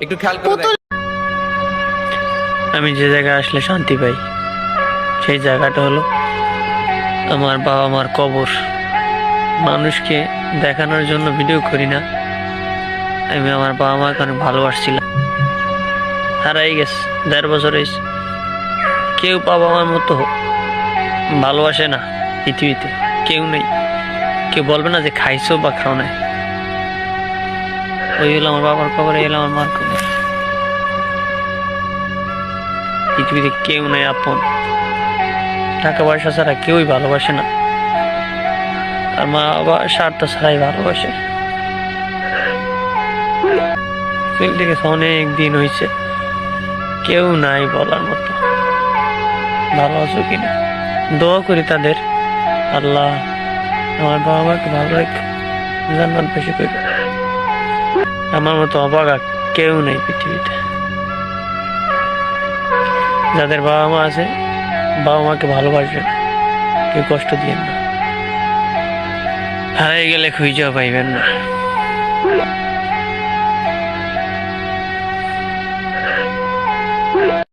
একটু খেয়াল করে দেখ। আমি যে জায়গায় আসলে শান্তি পাই সেই জায়গাটা হলো আমার বাবা মার কবর। মানুষকে দেখানোর জন্য ভিডিও করি না, আমি আমার বাবা মাকে অনেক ভালোবাসছিলাম। হারাই গেছে 1.5 বছর হয়েছে। কেউ বাবা মার মতো ভালোবাসে না পৃথিবীতে, কেউ নেই। কেউ বলবে না যে খাইছো বা খাও নাই। ওই হলো আমার বাবার কবর, এই হলো আমার মার কবর। পৃথিবীতে কেউ নেই আপন। টাকা পয়সা ছাড়া কেউই ভালোবাসে না, আর মা বাবা স্বার্থ ছাড়াই ভালোবাসে। চলে গেছে, অনেক দিন হয়েছে, কেউ নাই বলার মতো ভালো আছো কিনা। দোয়া করি তাদের, আল্লাহ আমার বাবা মাকে ভালো রেখে জান্নাত বেশি করে। আমার মতো অবাগা কেউ নেই পৃথিবীতে। যাদের বাবা মা আছে, বাবা মাকে ভালোবাসবেন, কেউ কষ্ট দিবেন না। হারিয়ে গেলে খুঁজেও পাইবেন না।